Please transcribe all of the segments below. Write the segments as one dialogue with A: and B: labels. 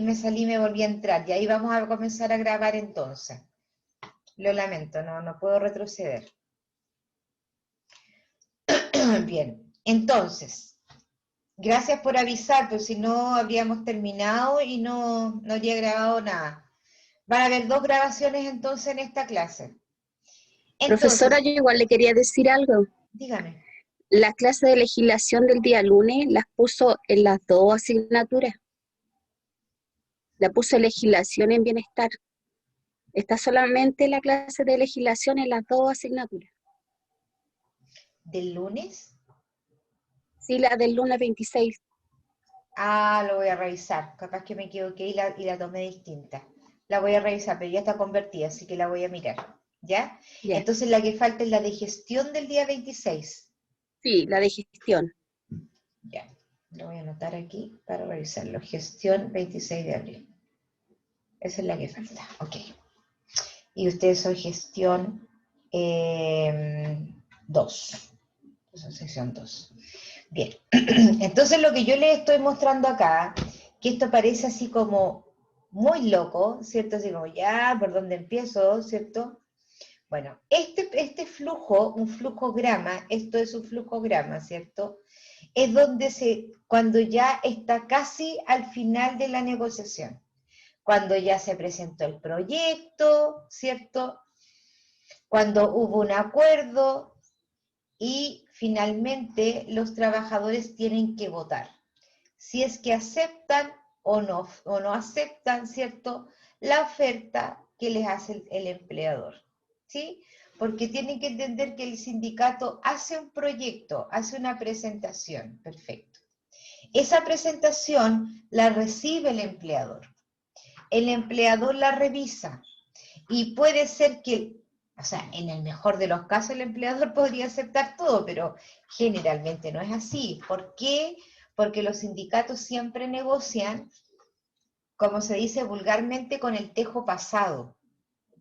A: me salí, me volví a entrar. Y ahí vamos a comenzar a grabar entonces. Lo lamento, no puedo retroceder. Bien, entonces, gracias por avisar, pues si no habríamos terminado y no habría grabado nada. Van a haber 2 grabaciones entonces en esta clase.
B: Profesora,
A: Entonces,
B: yo igual le quería decir algo.
A: dígame.
B: Las clases de legislación del día lunes las puso en las 2 asignaturas. La puso legislación en bienestar. Está solamente la clase de legislación en las 2 asignaturas.
A: ¿Del lunes?
B: Sí, la del lunes 26.
A: Ah, lo voy a revisar. Capaz que me equivoqué y la tomé distinta. La voy a revisar, pero ya está convertida, así que la voy a mirar. ¿Ya?
B: Ya.
A: Entonces la que falta es la de gestión del día 26.
B: Sí, la de gestión.
A: Ya. Lo voy a anotar aquí para revisarlo. Gestión 26 de abril. Esa es la que falta. Ok. Y ustedes son gestión 2. Son sección 2. Bien. Entonces lo que yo les estoy mostrando acá, que esto parece así como muy loco, ¿cierto? Así como, ya, ¿por dónde empiezo? ¿Cierto? Bueno, este flujo, un flujograma, esto es un flujograma, ¿cierto? Es donde cuando ya está casi al final de la negociación, cuando ya se presentó el proyecto, ¿cierto? Cuando hubo un acuerdo y finalmente los trabajadores tienen que votar. Si es que aceptan o no aceptan, ¿cierto?, la oferta que les hace el empleador, ¿sí? Porque tienen que entender que el sindicato hace un proyecto, hace una presentación, perfecto. Esa presentación la recibe el empleador la revisa, y puede ser que, o sea, en el mejor de los casos el empleador podría aceptar todo, pero generalmente no es así. ¿Por qué? Porque los sindicatos siempre negocian, como se dice vulgarmente, con el tejo pasado,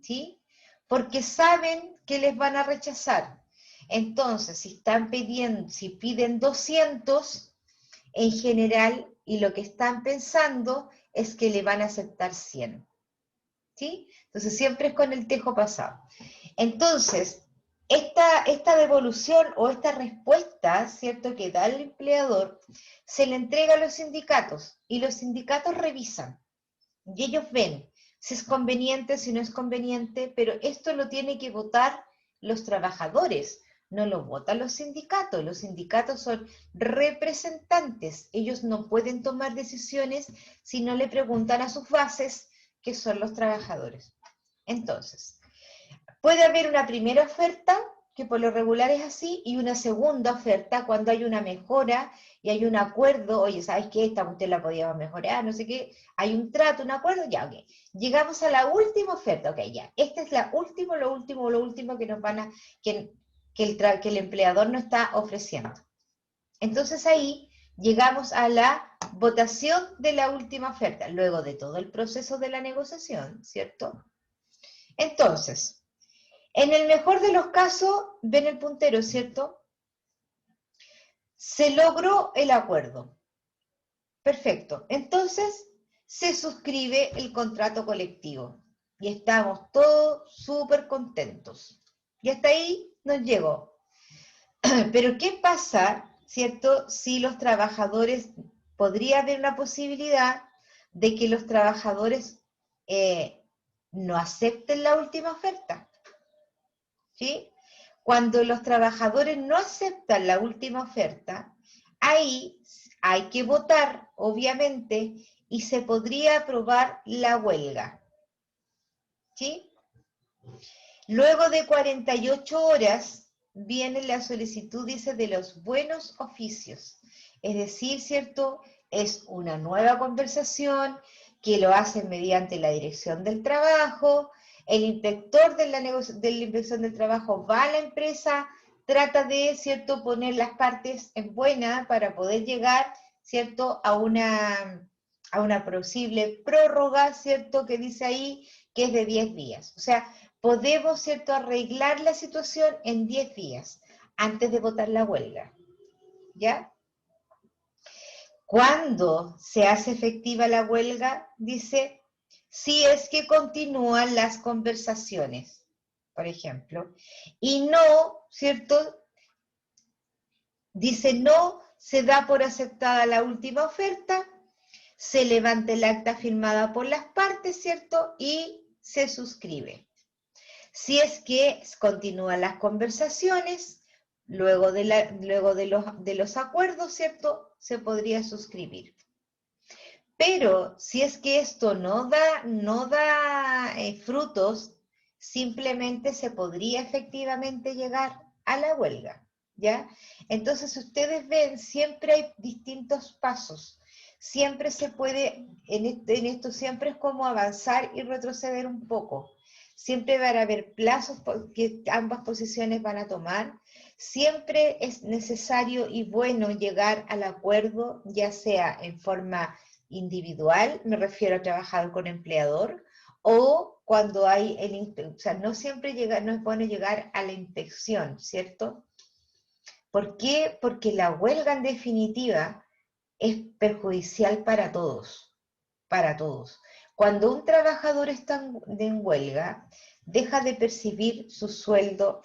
A: ¿sí? Porque saben que les van a rechazar. Entonces, si piden 200, en general, y lo que están pensando es que le van a aceptar 100. ¿Sí? Entonces siempre es con el tejo pasado. Entonces, esta devolución o esta respuesta, ¿cierto?, que da el empleador, se le entrega a los sindicatos y los sindicatos revisan y ellos ven si es conveniente, si no es conveniente, pero esto lo tienen que votar los trabajadores, no lo votan los sindicatos son representantes, ellos no pueden tomar decisiones si no le preguntan a sus bases, que son los trabajadores. Entonces, puede haber una primera oferta, que por lo regular es así, y una segunda oferta cuando hay una mejora y hay un acuerdo, oye, ¿sabes qué? Esta usted la podíamos mejorar, no sé qué, hay un trato, un acuerdo, ya, ok. Llegamos a la última oferta, ok, ya, esta es lo último que nos van a, que el empleador nos está ofreciendo. Entonces ahí llegamos a la votación de la última oferta, luego de todo el proceso de la negociación, ¿cierto? Entonces, en el mejor de los casos, ven el puntero, ¿cierto? Se logró el acuerdo. Perfecto. Entonces, se suscribe el contrato colectivo. Y estamos todos súper contentos. Y hasta ahí nos llegó. Pero ¿qué pasa, cierto, si los trabajadores, podría haber una posibilidad de que los trabajadores no acepten la última oferta? ¿Sí? Cuando los trabajadores no aceptan la última oferta, ahí hay que votar, obviamente, y se podría aprobar la huelga. ¿Sí? Luego de 48 horas viene la solicitud, dice, de los buenos oficios. Es decir, ¿cierto? Es una nueva conversación que lo hacen mediante la dirección del trabajo. El inspector de la inspección del trabajo va a la empresa, trata de, ¿cierto?, poner las partes en buena para poder llegar, ¿cierto?, a una posible prórroga, ¿cierto?, que dice ahí que es de 10 días. O sea, podemos, ¿cierto?, arreglar la situación en 10 días antes de votar la huelga. ¿Ya? ¿Cuándo se hace efectiva la huelga? Dice, si es que continúan las conversaciones, por ejemplo, y no, ¿cierto? Dice, no se da por aceptada la última oferta, se levanta el acta firmada por las partes, ¿cierto? Y se suscribe. Si es que continúan las conversaciones, luego de los acuerdos, ¿cierto? Se podría suscribir. Pero si es que esto no da frutos, simplemente se podría efectivamente llegar a la huelga, ¿ya? Entonces, ustedes ven, siempre hay distintos pasos. Siempre se puede, en esto siempre es como avanzar y retroceder un poco. Siempre van a haber plazos que ambas posiciones van a tomar. Siempre es necesario y bueno llegar al acuerdo, ya sea en forma individual, me refiero a trabajador con empleador, o cuando hay, o sea, no siempre no es bueno llegar a la inspección, ¿cierto? ¿Por qué? Porque la huelga en definitiva es perjudicial para todos, para todos. Cuando un trabajador está en huelga, deja de percibir su sueldo,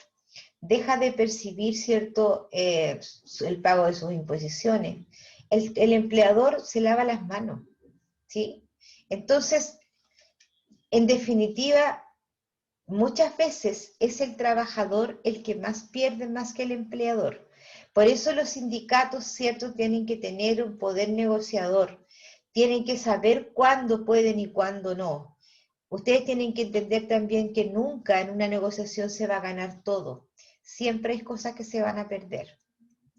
A: deja de percibir, ¿cierto?, el pago de sus imposiciones. El empleador se lava las manos, ¿sí? Entonces, en definitiva, muchas veces es el trabajador el que más pierde más que el empleador. Por eso los sindicatos, ¿cierto?, tienen que tener un poder negociador, tienen que saber cuándo pueden y cuándo no. Ustedes tienen que entender también que nunca en una negociación se va a ganar todo. Siempre hay cosas que se van a perder.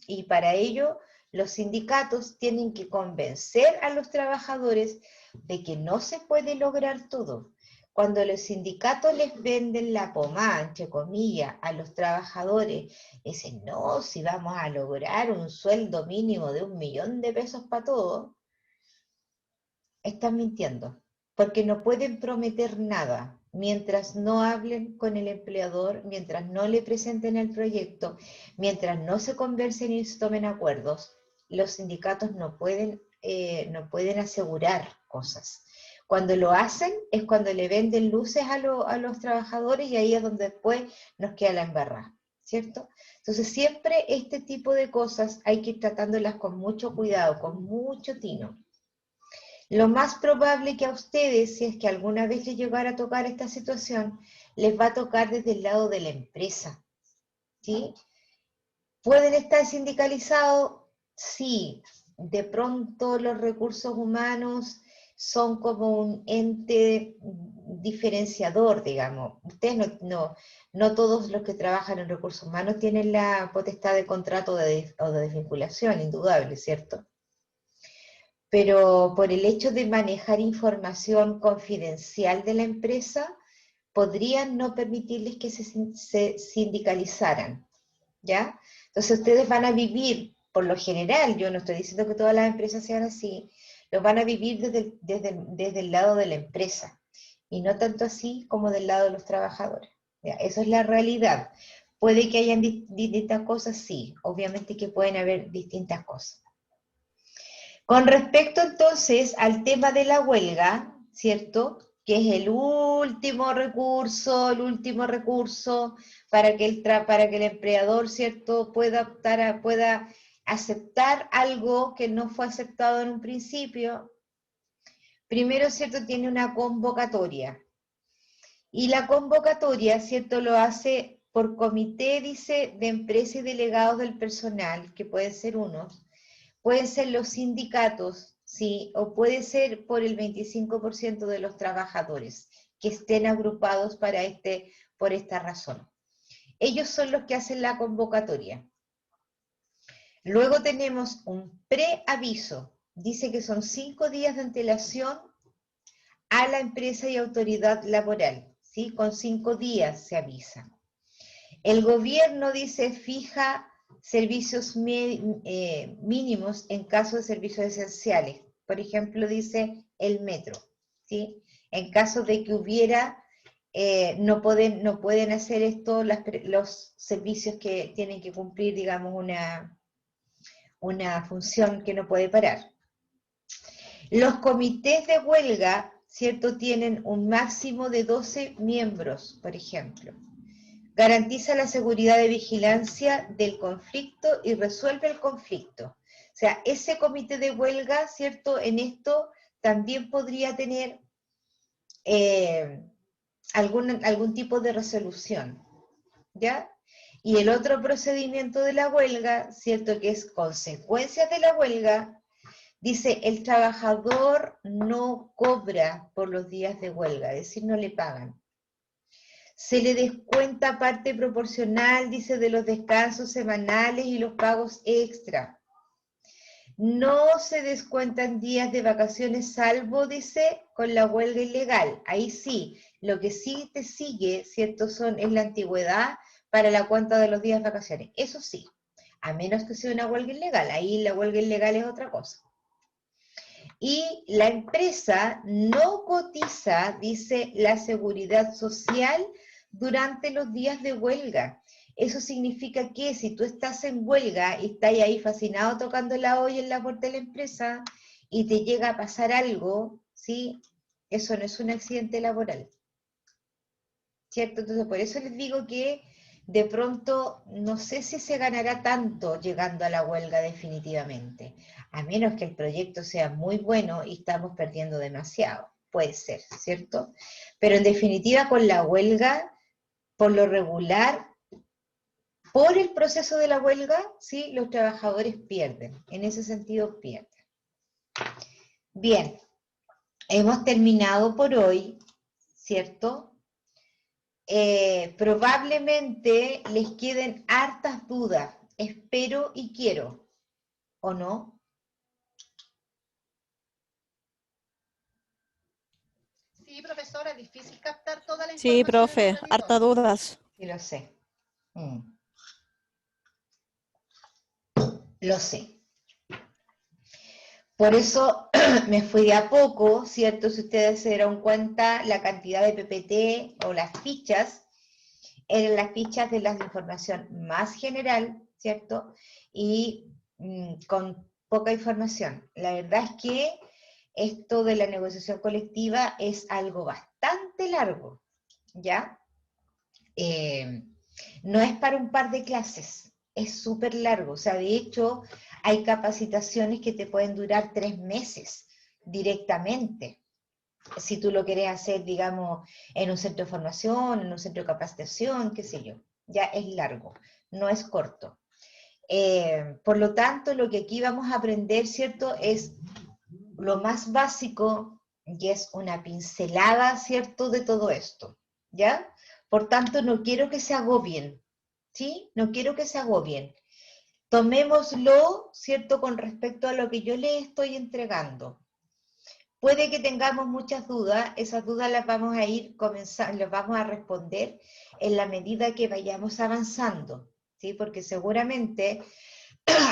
A: Y para ello, los sindicatos tienen que convencer a los trabajadores de que no se puede lograr todo. Cuando los sindicatos les venden la pomada, entre comillas, a los trabajadores, dicen, no, si vamos a lograr un sueldo mínimo de 1.000.000 de pesos para todos, están mintiendo, porque no pueden prometer nada mientras no hablen con el empleador, mientras no le presenten el proyecto, mientras no se conversen y se tomen acuerdos. Los sindicatos no pueden asegurar cosas. Cuando lo hacen es cuando le venden luces a los trabajadores y ahí es donde después nos queda la embarrada, ¿cierto? Entonces siempre este tipo de cosas hay que ir tratándolas con mucho cuidado, con mucho tino. Lo más probable que a ustedes, si es que alguna vez les llegara a tocar esta situación, les va a tocar desde el lado de la empresa, ¿sí? ¿Pueden estar sindicalizados? Sí. De pronto los recursos humanos son como un ente diferenciador, digamos. Ustedes no todos los que trabajan en recursos humanos tienen la potestad de contrato o de desvinculación, indudable, ¿cierto? Pero por el hecho de manejar información confidencial de la empresa, podrían no permitirles que se sindicalizaran, ¿ya? Entonces ustedes van a vivir, por lo general, yo no estoy diciendo que todas las empresas sean así, lo van a vivir desde el lado de la empresa, y no tanto así como del lado de los trabajadores, ¿ya? Eso es la realidad. Puede que hayan distintas cosas, sí, obviamente que pueden haber distintas cosas. Con respecto entonces al tema de la huelga, ¿cierto? Que es el último recurso para que el empleador, ¿cierto?, pueda aceptar algo que no fue aceptado en un principio. Primero, ¿cierto?, tiene una convocatoria. Y la convocatoria, ¿cierto?, lo hace por comité, dice, de empresa y delegados del personal, que pueden ser unos. Pueden ser los sindicatos, ¿sí? O puede ser por el 25% de los trabajadores que estén agrupados por esta razón. Ellos son los que hacen la convocatoria. Luego tenemos un preaviso. Dice que son 5 días de antelación a la empresa y autoridad laboral, ¿sí? Con 5 días se avisa. El gobierno dice fija servicios mínimos en caso de servicios esenciales. Por ejemplo, dice el metro, ¿sí? En caso de que hubiera, no pueden hacer esto los servicios que tienen que cumplir, digamos, una función que no puede parar. Los comités de huelga, ¿cierto?, tienen un máximo de 12 miembros, por ejemplo. Garantiza la seguridad de vigilancia del conflicto y resuelve el conflicto. O sea, ese comité de huelga, ¿cierto?, en esto también podría tener algún tipo de resolución, ¿ya? Y el otro procedimiento de la huelga, ¿cierto?, que es consecuencias de la huelga, dice, el trabajador no cobra por los días de huelga, es decir, no le pagan. Se le descuenta parte proporcional, dice, de los descansos semanales y los pagos extra. No se descuentan días de vacaciones salvo, dice, con la huelga ilegal. Ahí sí, lo que sí te sigue, ¿cierto?, es la antigüedad para la cuenta de los días de vacaciones. Eso sí, a menos que sea una huelga ilegal. Ahí la huelga ilegal es otra cosa. Y la empresa no cotiza, dice, la seguridad social durante los días de huelga. Eso significa que si tú estás en huelga y estás ahí fascinado tocando la olla en la puerta de la empresa y te llega a pasar algo, ¿sí?, eso no es un accidente laboral, ¿cierto? Entonces, por eso les digo que de pronto no sé si se ganará tanto llegando a la huelga definitivamente, a menos que el proyecto sea muy bueno y estamos perdiendo demasiado. Puede ser, ¿cierto? Pero en definitiva con la huelga, por lo regular, por el proceso de la huelga, ¿sí?, los trabajadores pierden. En ese sentido pierden. Bien, hemos terminado por hoy, ¿cierto? Probablemente les queden hartas dudas, espero y quiero, ¿o no?
C: Sí, profesora, es difícil captar toda la
D: Sí,
C: información en
D: profe,
C: un ratito.
D: harta dudas.
A: Sí, lo sé. Lo sé. Por eso me fui de a poco, ¿cierto? Si ustedes se dieron cuenta, la cantidad de PPT o las fichas, eran las fichas de la información más general, ¿cierto? Y con poca información. La verdad es que esto de la negociación colectiva es algo bastante largo, ¿ya? No es para un par de clases, es súper largo. O sea, de hecho, hay capacitaciones que te pueden durar 3 meses directamente. Si tú lo quieres hacer, digamos, en un centro de formación, en un centro de capacitación, qué sé yo, ya es largo, no es corto. Por lo tanto, lo que aquí vamos a aprender, ¿cierto?, es lo más básico y es una pincelada, ¿cierto?, de todo esto, ¿ya? Por tanto, no quiero que se agobien, ¿sí? No quiero que se agobien. Tomémoslo, ¿cierto?, con respecto a lo que yo les estoy entregando. Puede que tengamos muchas dudas, esas dudas las vamos a ir comenzando, las vamos a responder en la medida que vayamos avanzando, ¿sí? Porque seguramente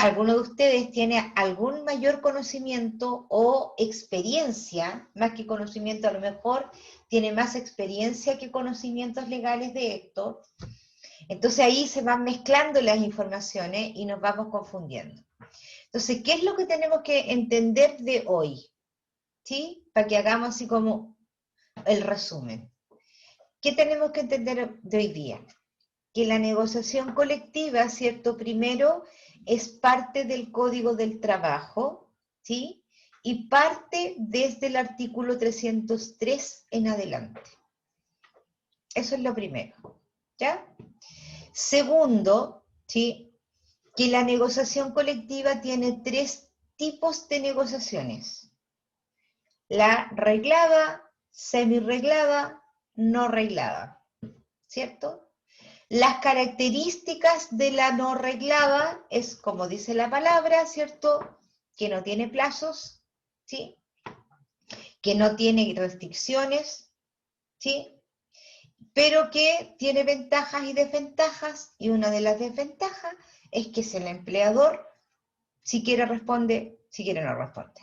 A: alguno de ustedes tiene algún mayor conocimiento o experiencia, más que conocimiento, a lo mejor tiene más experiencia que conocimientos legales de esto. Entonces ahí se van mezclando las informaciones y nos vamos confundiendo. Entonces, ¿qué es lo que tenemos que entender de hoy? ¿Sí? Para que hagamos así como el resumen. ¿Qué tenemos que entender de hoy día? Que la negociación colectiva, ¿cierto?, primero es parte del Código del Trabajo, ¿sí? Y parte desde el artículo 303 en adelante. Eso es lo primero, ¿ya? Segundo, ¿sí?, que la negociación colectiva tiene 3 tipos de negociaciones. La reglada, semi-reglada, no reglada, ¿cierto? Las características de la no reglada es, como dice la palabra, ¿cierto?, que no tiene plazos, ¿sí?, que no tiene restricciones, ¿sí?, pero que tiene ventajas y desventajas, y una de las desventajas es que si el empleador, si quiere responde, si quiere no responde.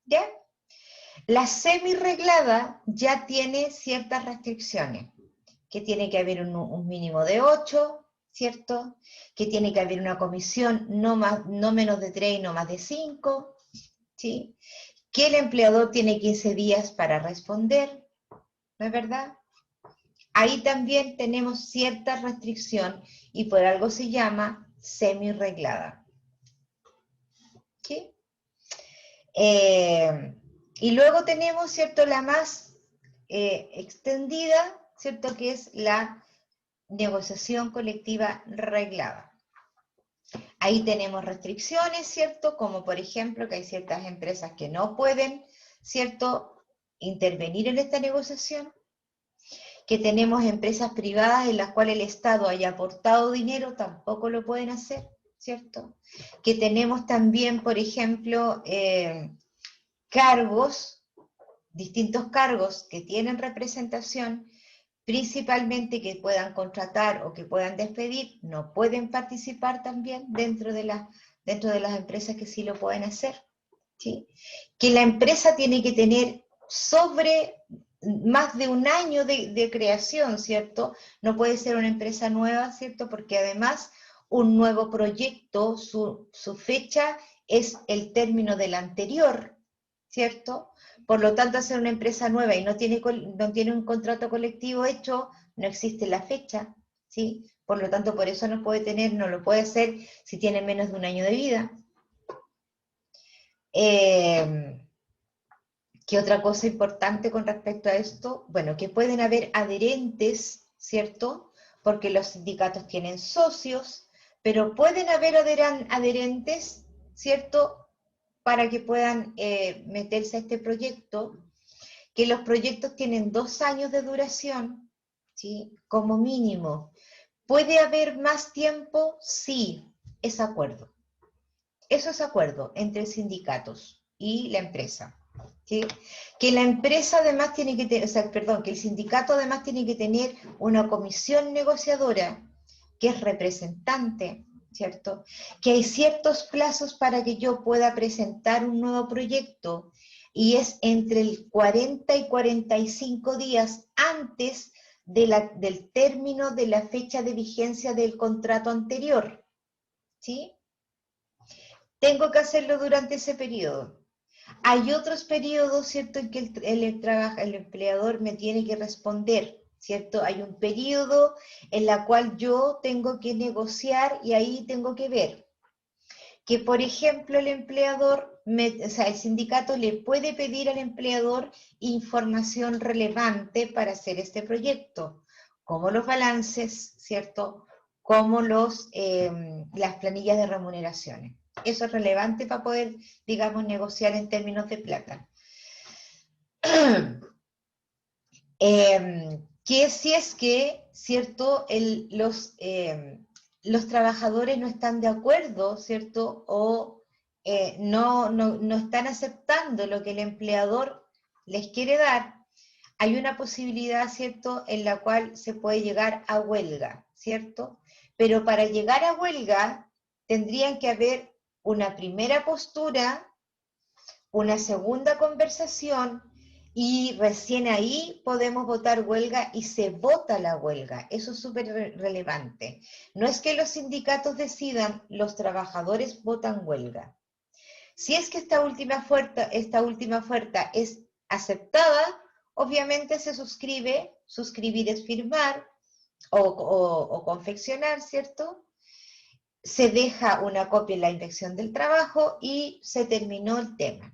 A: ¿Ya? La semi-reglada ya tiene ciertas restricciones, que tiene que haber un mínimo de 8, ¿cierto? Que tiene que haber una comisión no menos de 3 y no más de 5, ¿sí? que el empleador tiene 15 días para responder, ¿no es verdad? Ahí también tenemos cierta restricción y por algo se llama semi-reglada. ¿Sí? Y luego tenemos, ¿cierto?, la más extendida, ¿cierto?, que es la negociación colectiva reglada. Ahí tenemos restricciones, ¿cierto?, como por ejemplo que hay ciertas empresas que no pueden, ¿cierto?, intervenir en esta negociación, que tenemos empresas privadas en las cuales el Estado haya aportado dinero, tampoco lo pueden hacer, ¿cierto? Que tenemos también, por ejemplo, cargos, distintos cargos que tienen representación, principalmente que puedan contratar o que puedan despedir, no pueden participar también dentro de las empresas que sí lo pueden hacer, ¿sí? Que la empresa tiene que tener sobre más de un año de creación, ¿cierto? No puede ser una empresa nueva, ¿cierto? Porque además un nuevo proyecto, su fecha es el término del anterior, ¿cierto? Por lo tanto, hacer una empresa nueva y no tiene un contrato colectivo hecho, no existe la fecha, ¿sí? Por lo tanto, por eso no lo puede hacer si tiene menos de un año de vida. ¿Qué otra cosa importante con respecto a esto? Bueno, que pueden haber adherentes, ¿cierto? Porque los sindicatos tienen socios, pero pueden haber adherentes, ¿cierto?, para que puedan meterse a este proyecto, que los proyectos tienen 2 años de duración, ¿sí?, como mínimo. ¿Puede haber más tiempo? Sí, es acuerdo. Eso es acuerdo entre sindicatos y la empresa, ¿sí? Que la empresa además tiene que tener, que el sindicato además tiene que tener una comisión negociadora que es representante, ¿cierto? Que hay ciertos plazos para que yo pueda presentar un nuevo proyecto y es entre el 40 y 45 días antes del término de la fecha de vigencia del contrato anterior, ¿sí? Tengo que hacerlo durante ese periodo. Hay otros periodos, ¿cierto?, en que el empleador me tiene que responder, ¿cierto? Hay un periodo en el cual yo tengo que negociar y ahí tengo que ver que, por ejemplo, el sindicato le puede pedir al empleador información relevante para hacer este proyecto, como los balances, ¿cierto?, como las planillas de remuneraciones. Eso es relevante para poder, digamos, negociar en términos de plata. Que si es que, ¿cierto?, los trabajadores no están de acuerdo, ¿cierto?, o no están aceptando lo que el empleador les quiere dar, hay una posibilidad, ¿cierto?, en la cual se puede llegar a huelga, ¿cierto? Pero para llegar a huelga tendrían que haber una primera postura, una segunda conversación, y recién ahí podemos votar huelga y se vota la huelga. Eso es súper relevante. No es que los sindicatos decidan, los trabajadores votan huelga. Si es que esta última oferta es aceptada, obviamente se suscribe, suscribir es firmar o confeccionar, ¿cierto? Se deja una copia en la inspección del trabajo y se terminó el tema.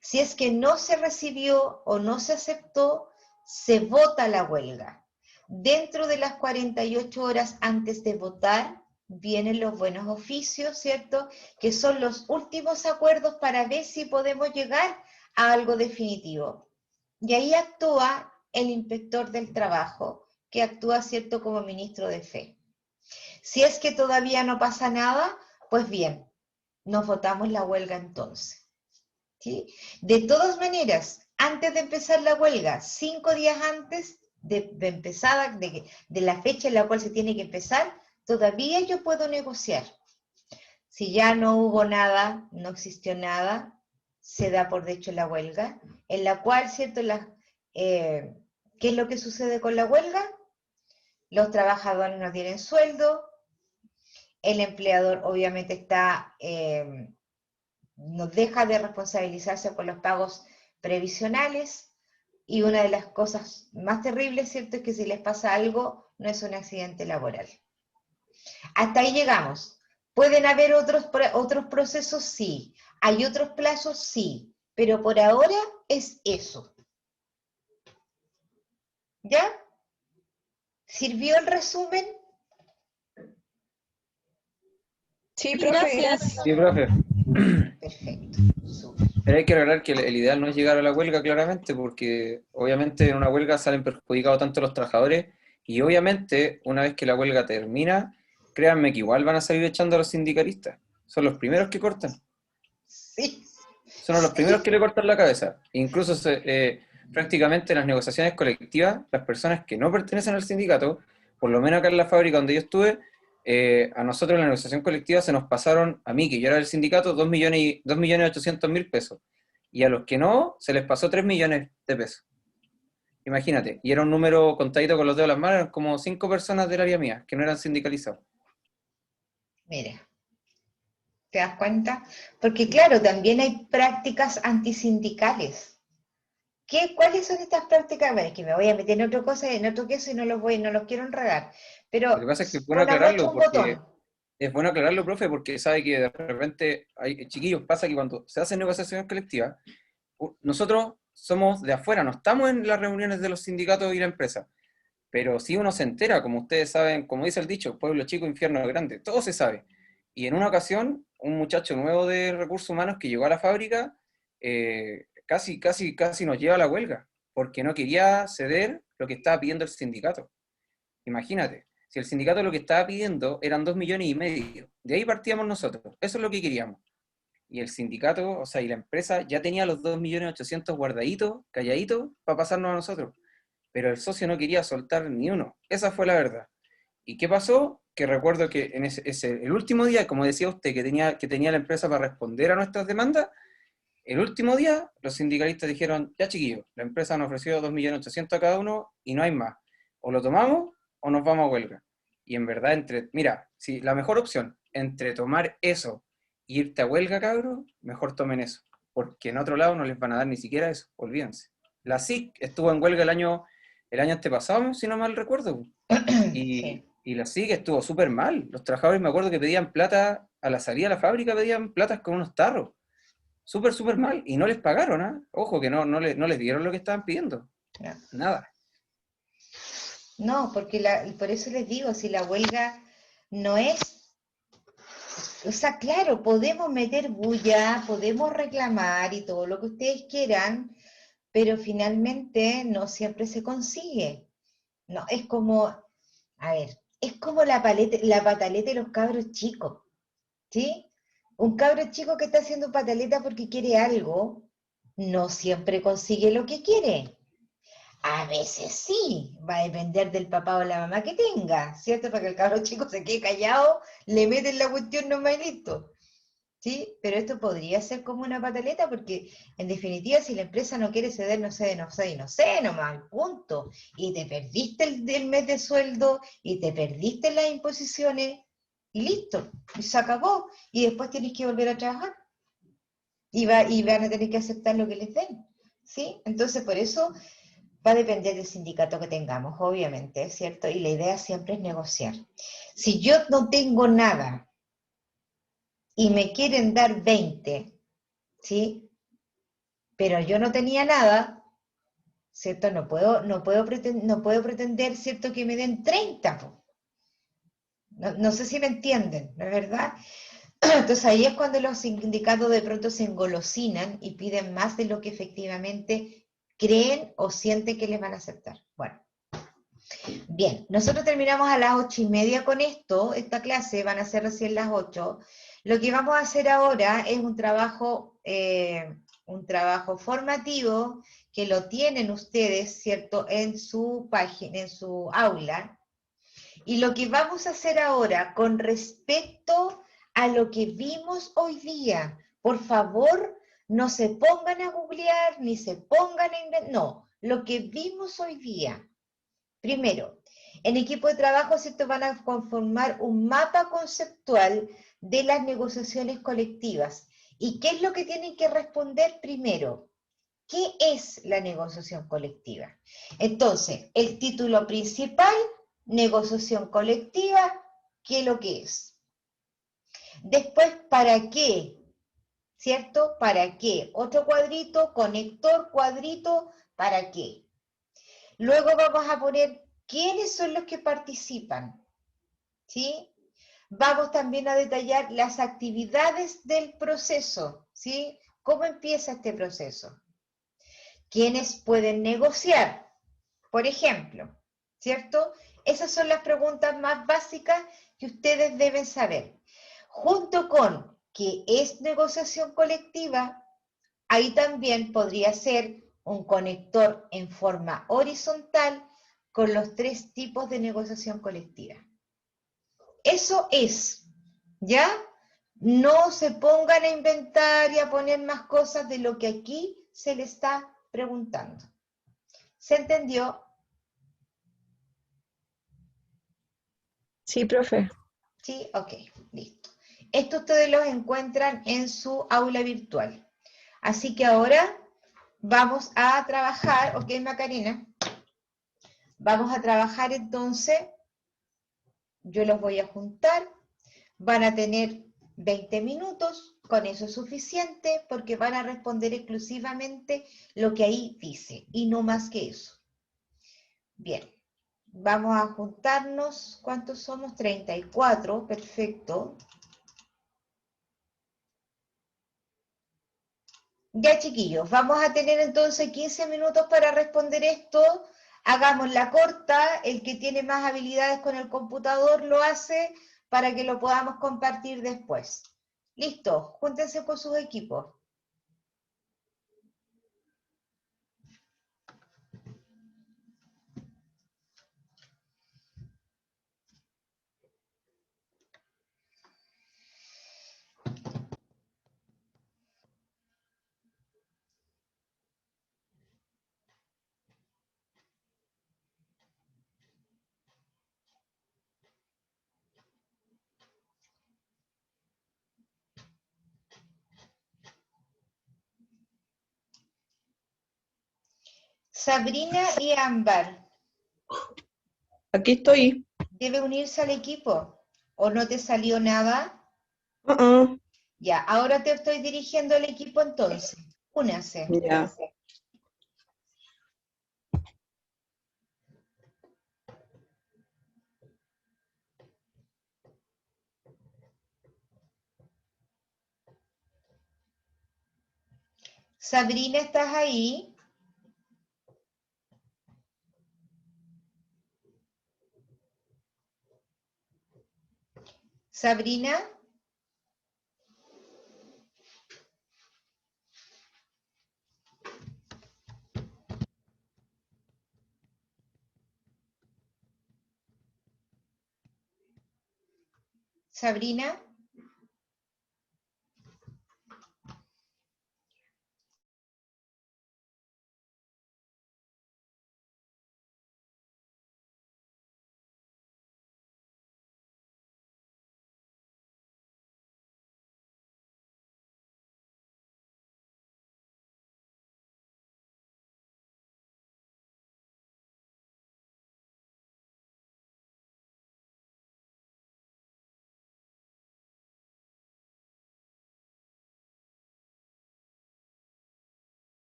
A: Si es que no se recibió o no se aceptó, se vota la huelga. Dentro de las 48 horas antes de votar, vienen los buenos oficios, ¿cierto?, que son los últimos acuerdos para ver si podemos llegar a algo definitivo. Y ahí actúa el inspector del trabajo, que actúa, ¿cierto?, como ministro de fe. Si es que todavía no pasa nada, pues bien, nos votamos la huelga entonces, ¿sí? De todas maneras, antes de empezar la huelga, 5 días antes de empezar, de la fecha en la cual se tiene que empezar, todavía yo puedo negociar. Si ya no hubo nada, no existió nada, se da por hecho la huelga, en la cual, ¿cierto?, ¿qué es lo que sucede con la huelga? Los trabajadores no tienen sueldo, el empleador obviamente está no deja de responsabilizarse por los pagos previsionales, y una de las cosas más terribles, ¿cierto?, es que si les pasa algo, no es un accidente laboral. Hasta ahí llegamos. ¿Pueden haber otros procesos? Sí. ¿Hay otros plazos? Sí. Pero por ahora es eso. ¿Ya? ¿Sirvió el resumen?
D: Sí, profe, gracias.
E: Sí, profe.
A: Perfecto. Súper.
E: Pero hay que aclarar que el ideal no es llegar a la huelga, claramente, porque obviamente en una huelga salen perjudicados tanto los trabajadores, y obviamente una vez que la huelga termina, créanme que igual van a salir echando a los sindicalistas. Son los primeros que cortan.
A: Sí.
E: Son los primeros que le cortan la cabeza. Incluso prácticamente en las negociaciones colectivas, las personas que no pertenecen al sindicato, por lo menos acá en la fábrica donde yo estuve, a nosotros en la negociación colectiva se nos pasaron, a mí que yo era del sindicato, 2.800.000 pesos. Y a los que no, se les pasó 3 millones de pesos. Imagínate. Y era un número contadito con los dedos de las manos, eran como 5 personas del área mía, que no eran sindicalizados.
A: Mira. ¿Te das cuenta? Porque claro, también hay prácticas antisindicales. ¿Cuáles son estas prácticas? Bueno, es que me voy a meter en otra cosa, en otro queso, y no los quiero enredar.
E: Lo que
A: Pero
E: pasa es que es bueno
A: con la brocha
E: aclararlo,
A: un
E: porque
A: botón.
E: es bueno aclararlo, profe, porque sabe que de repente, hay chiquillos, pasa que cuando se hacen negociaciones colectivas, nosotros somos de afuera, no estamos en las reuniones de los sindicatos y la empresa, pero sí uno se entera, como ustedes saben, como dice el dicho, pueblo chico, infierno grande, todo se sabe. Y en una ocasión, un muchacho nuevo de recursos humanos que llegó a la fábrica, casi nos lleva a la huelga, porque no quería ceder lo que estaba pidiendo el sindicato. Imagínate, si el sindicato lo que estaba pidiendo eran 2,5 millones, de ahí partíamos nosotros, eso es lo que queríamos. Y el sindicato, o sea, y la empresa ya tenía los 2.800.000 guardaditos, calladitos, para pasarnos a nosotros. Pero el socio no quería soltar ni uno. Esa fue la verdad. ¿Y qué pasó? Que recuerdo que en el último día, como decía usted, que tenía la empresa para responder a nuestras demandas, el último día los sindicalistas dijeron, ya chiquillos, la empresa nos ofreció 2.800.000 a cada uno y no hay más. O lo tomamos o nos vamos a huelga. Y en verdad, mira, si la mejor opción entre tomar eso e irte a huelga, cabros, mejor tomen eso. Porque en otro lado no les van a dar ni siquiera eso, olvídense. La SIC estuvo en huelga el año antepasado, si no mal recuerdo.
A: Sí.
E: Y la SIC estuvo súper mal. Los trabajadores, me acuerdo que pedían plata, a la salida de la fábrica pedían platas con unos tarros. Súper, súper mal. Y no les pagaron, ¿ah? Ojo, que no les dieron lo que estaban pidiendo.
A: No.
E: Nada.
A: No, porque por eso les digo, si la huelga no es, o sea, claro, podemos meter bulla, podemos reclamar y todo lo que ustedes quieran, pero finalmente no siempre se consigue. No, es como, a ver, es como la pataleta de los cabros chicos, ¿sí? Un cabro chico que está haciendo pataleta porque quiere algo, no siempre consigue lo que quiere. A veces sí, va a depender del papá o la mamá que tenga, ¿cierto? Para que el cabro chico se quede callado, le meten la cuestión nomás y listo. ¿Sí? Pero esto podría ser como una pataleta porque, en definitiva, si la empresa no quiere ceder, no sé, nomás, punto. Y te perdiste el mes de sueldo, y te perdiste las imposiciones, y listo, y se acabó. Y después tienes que volver a trabajar. Y van a tener que aceptar lo que les den. ¿Sí? Entonces, por eso va a depender del sindicato que tengamos, obviamente, ¿cierto? Y la idea siempre es negociar. Si yo no tengo nada y me quieren dar 20, ¿sí? Pero yo no tenía nada, ¿cierto? No puedo pretender, ¿cierto?, que me den 30, po. No sé si me entienden, ¿no es verdad? Entonces ahí es cuando los sindicatos de pronto se engolosinan y piden más de lo que efectivamente creen o sienten que les van a aceptar. Bueno. Bien, nosotros terminamos a las 8:30 con esto, esta clase, van a ser recién las 8. Lo que vamos a hacer ahora es un trabajo formativo que lo tienen ustedes, ¿cierto?, en su página, en su aula. Y lo que vamos a hacer ahora con respecto a lo que vimos hoy día, por favor, no se pongan a googlear, ni se pongan a no, lo que vimos hoy día. Primero, en equipo de trabajo, ¿cierto?, van a conformar un mapa conceptual de las negociaciones colectivas ¿Y qué es lo que tienen que responder primero? ¿Qué es la negociación colectiva? Entonces, el título principal, negociación colectiva, ¿qué es lo que es? Después, ¿para qué? ¿Cierto? ¿Para qué? Otro cuadrito, conector, cuadrito, ¿para qué? Luego vamos a poner quiénes son los que participan, ¿sí? Vamos también a detallar las actividades del proceso, ¿sí? ¿Cómo empieza este proceso? ¿Quiénes pueden negociar? Por ejemplo, ¿cierto? Esas son las preguntas más básicas que ustedes deben saber. Junto con qué es negociación colectiva, ahí también podría ser un conector en forma horizontal con los 3 tipos de negociación colectiva. Eso es, ¿ya? No se pongan a inventar y a poner más cosas de lo que aquí se le está preguntando. ¿Se entendió?
D: Sí, profe.
A: Sí, ok, listo. Esto ustedes los encuentran en su aula virtual. Así que ahora vamos a trabajar, ok, Macarena, vamos a trabajar entonces, yo los voy a juntar, van a tener 20 minutos, con eso es suficiente, porque van a responder exclusivamente lo que ahí dice, y no más que eso. Bien, vamos a juntarnos, ¿cuántos somos? 34, perfecto. Ya, chiquillos, vamos a tener entonces 15 minutos para responder esto. Hagamos la corta, el que tiene más habilidades con el computador lo hace para que lo podamos compartir después. Listo, júntense con sus equipos. Sabrina y Ámbar,
D: Aquí estoy.
A: ¿debe unirse al equipo? ¿O no te salió nada?
D: Uh-uh.
A: Ya, ahora te estoy dirigiendo al equipo entonces. Únase.
D: Ya.
A: Sabrina, ¿estás ahí? Sabrina. Sabrina.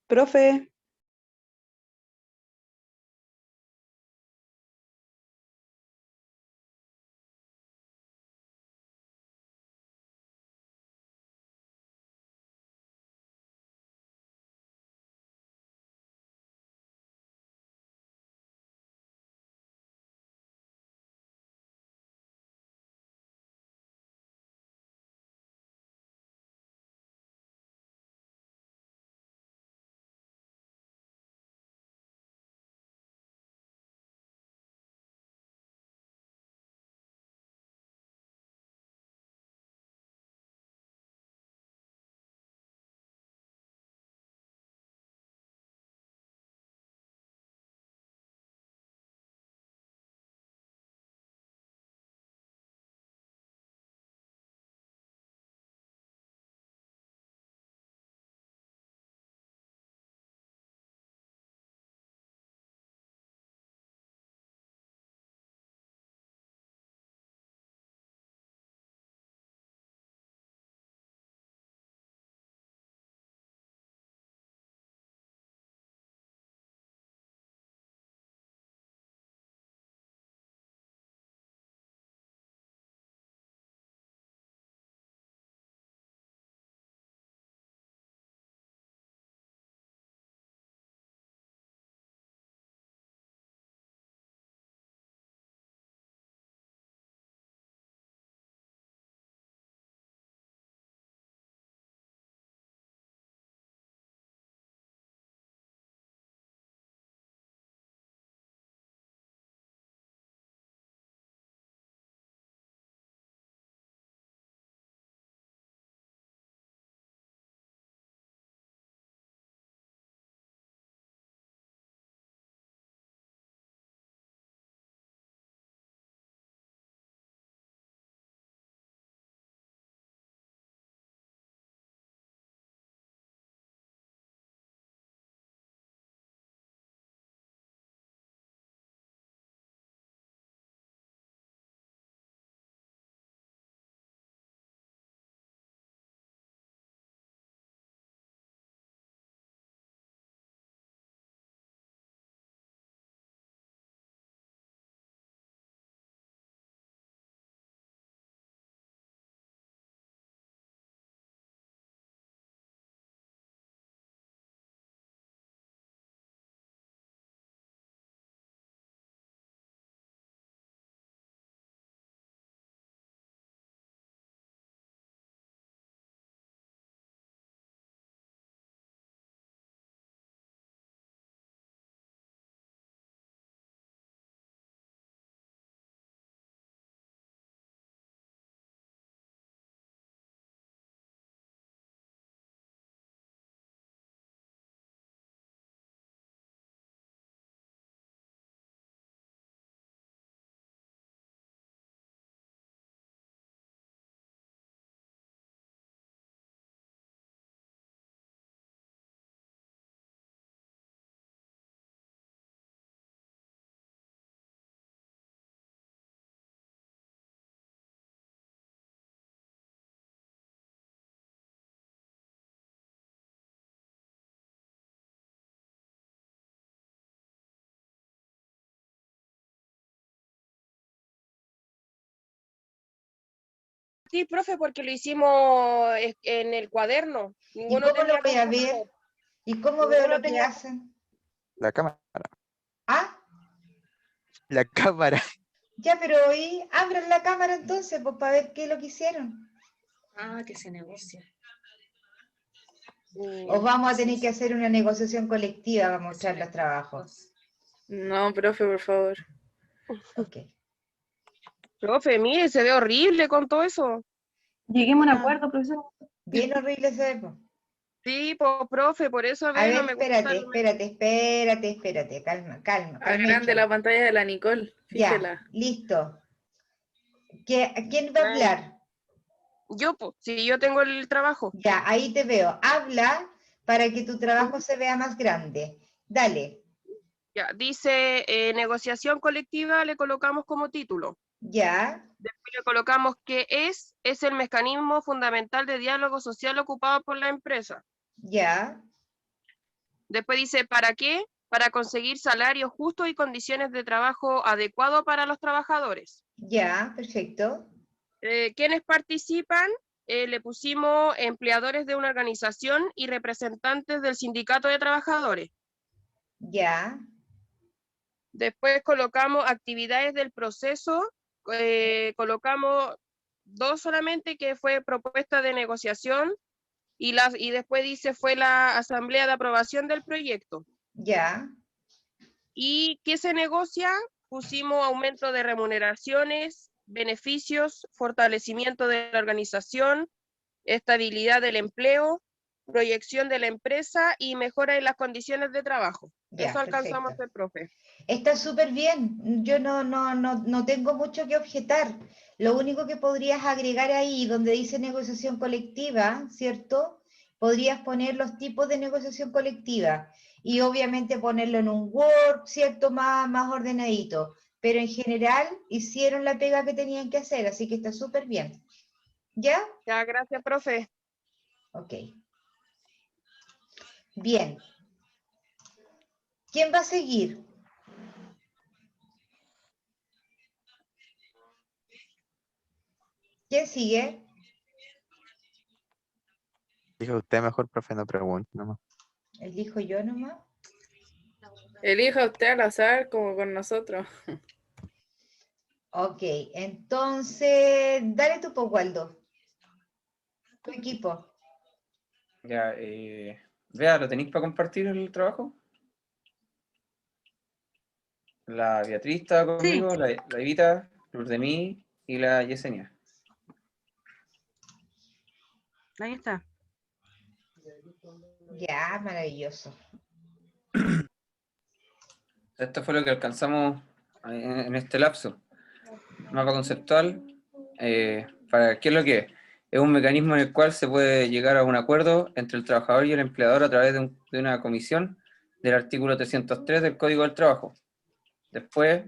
D: Profe,
F: Sí, profe, porque lo hicimos en el cuaderno.
A: ¿Y
F: Ninguno
A: cómo lo
F: tenía
A: voy a ver?
F: computador.
A: ¿Y cómo veo
F: Ninguno
A: lo que
F: tenía.
A: hacen?
G: La cámara.
A: Ah,
G: La cámara.
A: ya, pero ahí abran la cámara entonces, pues para ver qué es lo que hicieron.
B: Ah, que se negocia.
A: O vamos a tener que hacer una negociación colectiva para mostrar los trabajos.
H: No, profe, por favor.
A: Ok.
F: Profe, mire, se ve horrible con todo eso.
I: Lleguemos a un
A: Ah.
I: acuerdo, profesor.
A: Bien horrible se ve, pues.
F: Sí, pues, profe, por eso a
A: A
F: ver,
A: ver,
F: no me gusta.
A: espérate, calma,
H: Agrande
A: calma.
H: la pantalla de la Nicole.
A: Ya,
H: Fíjela.
A: listo. ¿Quién va a
F: Ay.
A: hablar?
F: Yo, pues, si yo tengo el trabajo.
A: Ya, ahí te veo. Habla para que tu trabajo se vea más grande. Dale,
F: Ya, dice negociación colectiva, le colocamos como título.
A: ya,
F: Después le colocamos que es el mecanismo fundamental de diálogo social ocupado por la empresa.
A: ya,
F: Después dice, ¿para qué? Para conseguir salarios justos y condiciones de trabajo adecuados para los trabajadores.
A: Ya, perfecto.
F: ¿Quiénes participan? Le pusimos empleadores de una organización y representantes del sindicato de trabajadores.
A: Ya,
F: Después colocamos actividades del proceso, colocamos 2 solamente, que fue propuesta de negociación, y después dice fue la asamblea de aprobación del proyecto.
A: ya,
F: ¿Y qué se negocia? Pusimos aumento de remuneraciones, beneficios, fortalecimiento de la organización, estabilidad del empleo, proyección de la empresa y mejora en las condiciones de trabajo.
A: ya,
F: Eso alcanzamos
A: perfecto.
F: el profe.
A: Está súper bien. Yo no tengo mucho que objetar. Lo único que podrías agregar ahí, donde dice negociación colectiva, ¿cierto? Podrías poner los tipos de negociación colectiva y obviamente ponerlo en un Word, ¿cierto? Más ordenadito. Pero en general hicieron la pega que tenían que hacer, así que está súper bien. ¿Ya?
F: Ya, gracias, profe.
A: Ok. Bien. ¿Quién va a seguir? ¿Quién sigue?
G: Dijo usted mejor, profe, no pregunte nomás.
A: ¿Elijo yo nomás?
H: Elija usted al azar como con nosotros.
A: Ok, entonces, dale tu po, Waldo. Tu equipo.
E: Ya, vea, ¿lo tenéis para compartir el trabajo? La Beatriz estaba conmigo, la Evita, Lourdemí y la Yesenia.
I: Ahí está.
A: Ya, maravilloso.
E: Esto fue lo que alcanzamos en este lapso. Mapa conceptual, ¿para qué es lo que es? Es un mecanismo en el cual se puede llegar a un acuerdo entre el trabajador y el empleador a través de una comisión del artículo 303 del Código del Trabajo. Después,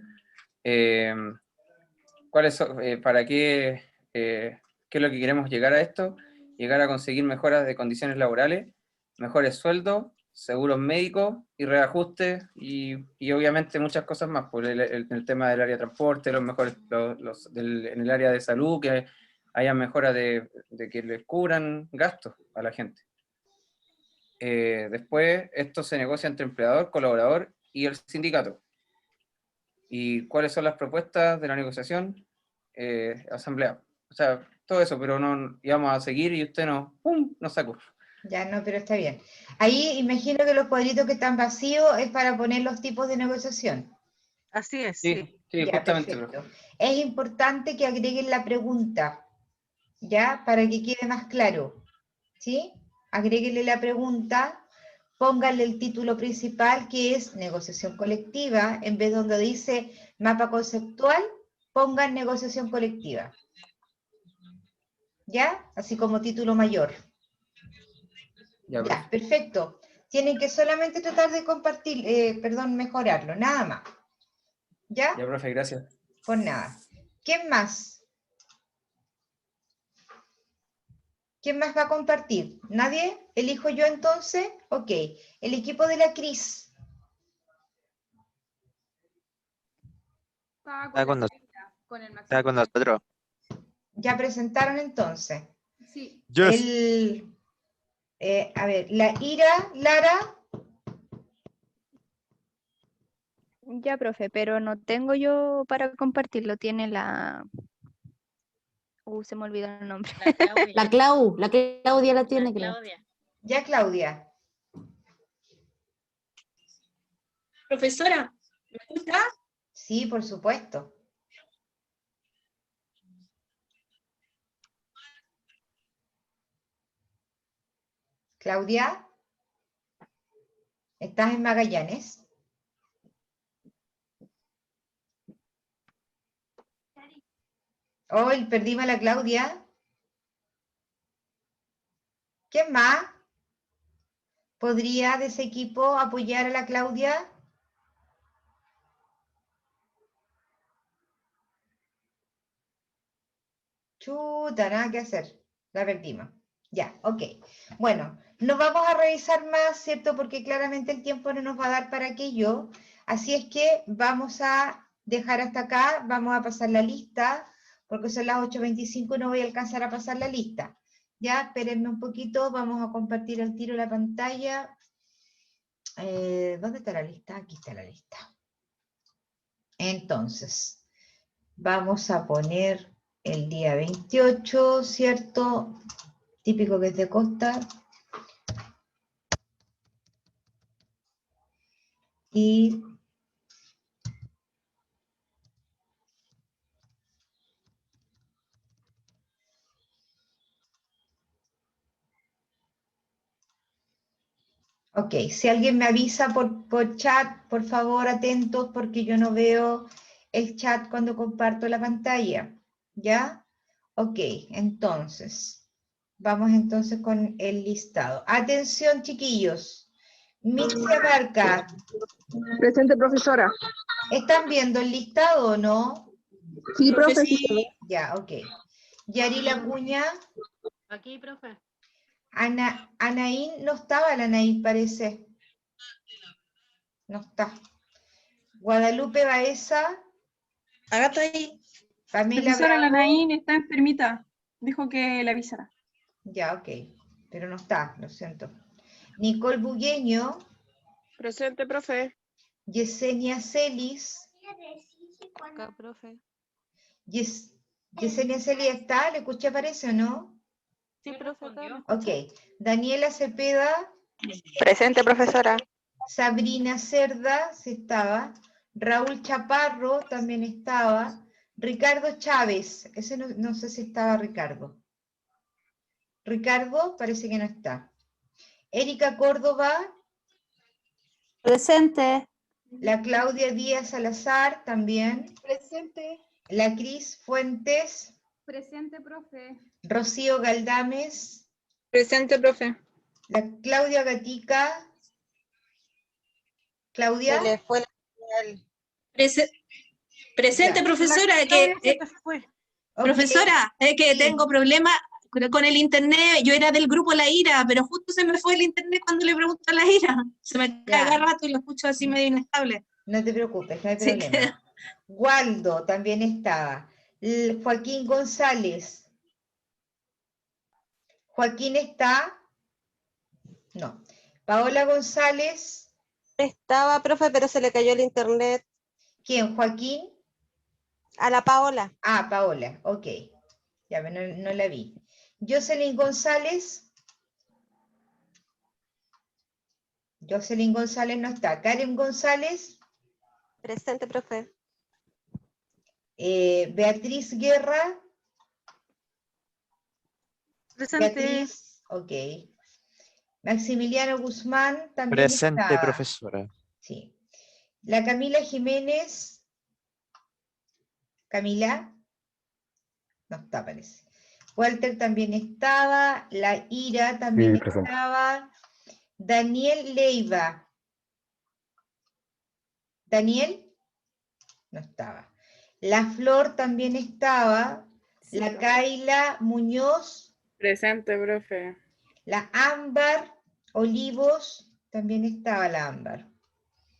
E: ¿cuáles son, para qué, qué es lo que queremos llegar a esto? Llegar a conseguir mejoras de condiciones laborales, mejores sueldos, seguros médicos y reajustes y obviamente muchas cosas más, por el tema del área de transporte, los mejores, en el área de salud, que haya mejoras de que les cubran gastos a la gente. Después, esto se negocia entre empleador, colaborador y el sindicato. ¿Y cuáles son las propuestas de la negociación? Asamblea. O sea, todo eso, pero no íbamos a seguir y usted nos sacó.
A: Ya no, pero está bien. Ahí imagino que los cuadritos que están vacíos es para poner los tipos de negociación.
I: Así es,
E: Sí,
I: sí.
E: sí,
A: Ya,
E: justamente.
A: perfecto. Es importante que agreguen la pregunta, ¿ya? Para que quede más claro, ¿sí? Agréguenle la pregunta, pónganle el título principal que es negociación colectiva, en vez de donde dice mapa conceptual, pongan negociación colectiva. ¿Ya? Así como título mayor.
E: Ya,
A: Ya, perfecto. Tienen que solamente tratar de compartir, mejorarlo, nada más. ¿Ya?
E: ya, profe, gracias.
A: Por nada. ¿Quién más? ¿Quién más va a compartir? ¿Nadie? ¿Elijo yo entonces? Ok. El equipo de la Cris.
G: Está con, está con nosotros.
A: Ya presentaron entonces.
G: Yes.
A: A ver, la Ira, Lara.
J: Ya, profe, pero no tengo yo para compartirlo. Tiene la... se me olvidó el nombre.
K: La Claudia la tiene, creo.
A: Ya, Claudia.
L: Profesora, ¿me escucha?
A: Sí, por supuesto. Claudia, ¿estás en Magallanes? Hoy perdimos a la Claudia. ¿Quién más podría de ese equipo apoyar a la Claudia? Chuta, nada que hacer. La perdimos. Ya, ok. Bueno, no vamos a revisar más, ¿cierto? Porque claramente el tiempo no nos va a dar para aquello. Así es que vamos a dejar hasta acá, vamos a pasar la lista, porque son las 8:25 y no voy a alcanzar a pasar la lista. Ya, espérenme un poquito, vamos a compartir al tiro la pantalla. ¿Dónde está la lista? Aquí está la lista. Entonces, vamos a poner el día 28, ¿cierto? Típico que es de Costa. Y ok, si alguien me avisa por chat, por favor, atentos, porque yo no veo el chat cuando comparto la pantalla. ¿Ya? Ok, entonces, vamos entonces con el listado. Atención, chiquillos. Mitzi Abarca,
D: Presente, profesora.
A: ¿están viendo el listado o no?
D: Sí, profe.
L: Sí.
A: Ya, ok. Yarila Acuña,
I: Aquí, profe.
A: Anaín, no estaba la Anaín, parece. No está. Guadalupe Baeza,
L: Acá estoy.
A: Pamela
M: Profesora, la
A: Bravo.
M: Naín está enfermita. Dijo que le avisara.
A: Ya, ok. Pero no está, lo siento. Nicole Bugueño,
F: Presente, profe.
A: Yesenia Celis.
J: Acá, profe.
A: Yesenia Celis está, ¿le escuché parece o no?
J: Sí, profe, acá me
A: Ok.
J: escucha.
A: Daniela Cepeda,
D: Presente, profesora.
A: Sabrina Cerda, sí estaba. Raúl Chaparro también estaba. Ricardo Chávez, ese no sé si estaba Ricardo. Ricardo parece que no está. Erika Córdoba,
K: Presente.
A: la Claudia Díaz Salazar también.
C: Presente.
A: La Cris Fuentes,
I: Presente, profe.
A: Rocío Galdames,
D: Presente, profe.
A: la Claudia Gatica. Claudia.
L: Se le fue la señal. Presente,
A: Ya.
L: profesora,
A: Ok.
L: profesora, es que
A: Sí.
L: tengo problema con el internet. Yo era del grupo La Ira, pero justo se me fue el internet cuando le pregunto a La Ira. Se me cae
A: Ya.
L: cada rato y lo escucho así medio inestable.
A: No te preocupes, no hay
L: Sí,
A: problema. Waldo también estaba. Joaquín González. ¿Joaquín está? No. Paola González.
L: Estaba, profe, pero se le cayó el internet.
A: ¿Quién? ¿Joaquín?
L: A la Paola.
A: Ah, Paola, ok. Ya, no la vi. Jocelyn González. Jocelyn González no está. Karen González.
L: Presente, profe.
A: Beatriz Guerra.
I: Presente.
A: Beatriz, ok. Maximiliano Guzmán también
G: Presente,
A: estaba.
G: profesora.
A: Sí. La Camila Jiménez. Camila. No está, parece. Walter también estaba. La Ira también
N: Sí, presente.
A: estaba. Daniel Leiva. ¿Daniel? No estaba. La Flor también estaba.
H: Sí,
A: La
H: profe.
A: Kaila Muñoz.
H: Presente, profe.
A: La Ámbar Olivos. También estaba la Ámbar.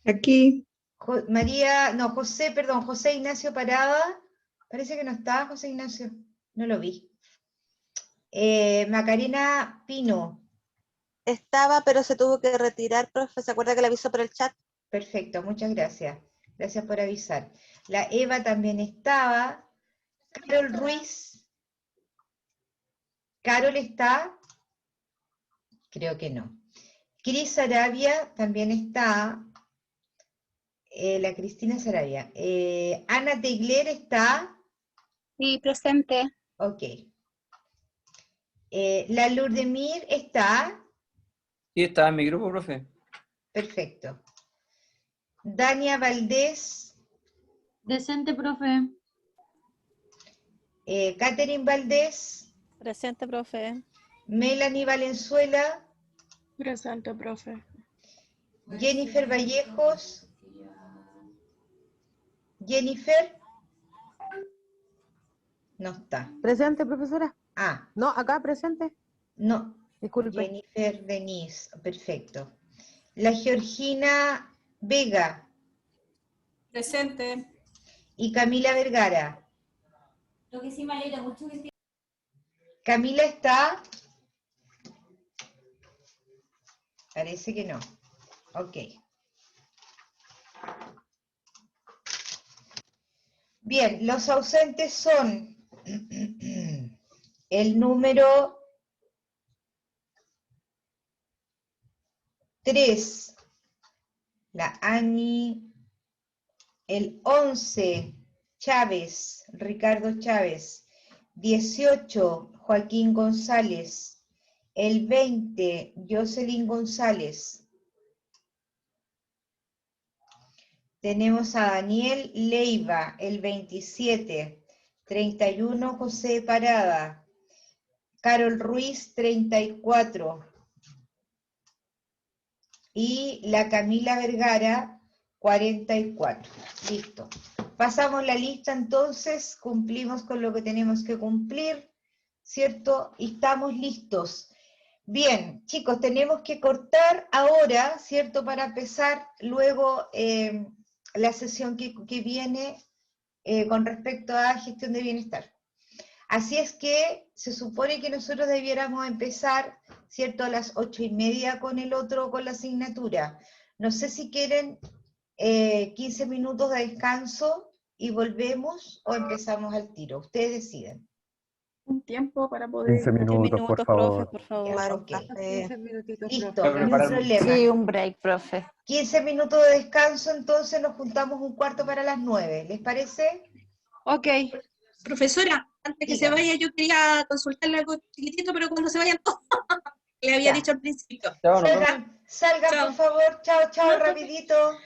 D: Aquí.
A: José Ignacio Parada. Parece que no estaba José Ignacio. No lo vi. Macarena Pino.
L: Estaba, pero se tuvo que retirar, profe. ¿Se acuerda que le avisó por el chat?
A: Perfecto, muchas gracias. Gracias por avisar. La Eva también estaba. Carol Ruiz. ¿Carol está? Creo que no. Cris Sarabia también está. La Cristina Sarabia. Ana Teigler está.
B: Sí, presente.
A: Ok. La Lourdemir está.
E: Sí, estaba en mi grupo, profe.
A: Perfecto. Dania Valdés.
K: Presente, profe.
A: Catherine Valdés.
J: Presente, profe.
A: Melanie Valenzuela.
H: Presente, profe.
A: Jennifer Vallejos. Jennifer. No está.
K: Presente, profesora.
A: Ah,
K: No, acá presente.
A: No.
N: Disculpe.
A: Jennifer Denise, perfecto. La Georgina Vega.
L: Presente.
A: Y Camila Vergara.
K: Lo que sí me alegra mucho que...
A: Camila está... Parece que no. Ok. Bien, los ausentes son el número 3, la Ani, el 11, Chávez, Ricardo Chávez, 18, Joaquín González, el 20, Jocelyn González. Tenemos a Daniel Leiva, el 27, 31, José Parada, Carol Ruiz, 34, y la Camila Vergara, 44. Listo. Pasamos la lista entonces, cumplimos con lo que tenemos que cumplir, ¿cierto? Y estamos listos. Bien, chicos, tenemos que cortar ahora, ¿cierto? Para empezar luego la sesión que viene con respecto a gestión de bienestar. Así es que se supone que nosotros debiéramos empezar, ¿cierto? A las 8:30 con el otro, con la asignatura. No sé si quieren 15 minutos de descanso y volvemos o empezamos al tiro. Ustedes deciden.
M: Un tiempo para poder...
G: 15 minutos, por favor.
N: Profe, por favor.
A: Ya,
N: Ok.
A: ok.
N: 15 minutitos,
A: Listo,
N: profe.
A: no hay problema.
N: Sí, un break, profe.
A: 15 minutos de descanso, entonces nos juntamos un cuarto para las 9. ¿Les parece?
L: Ok. Profesora, antes que se vaya, yo quería consultarle algo chiquitito, pero cuando se vayan todos, le había dicho al principio.
A: Salgan, por favor. Chao, chao, rapidito.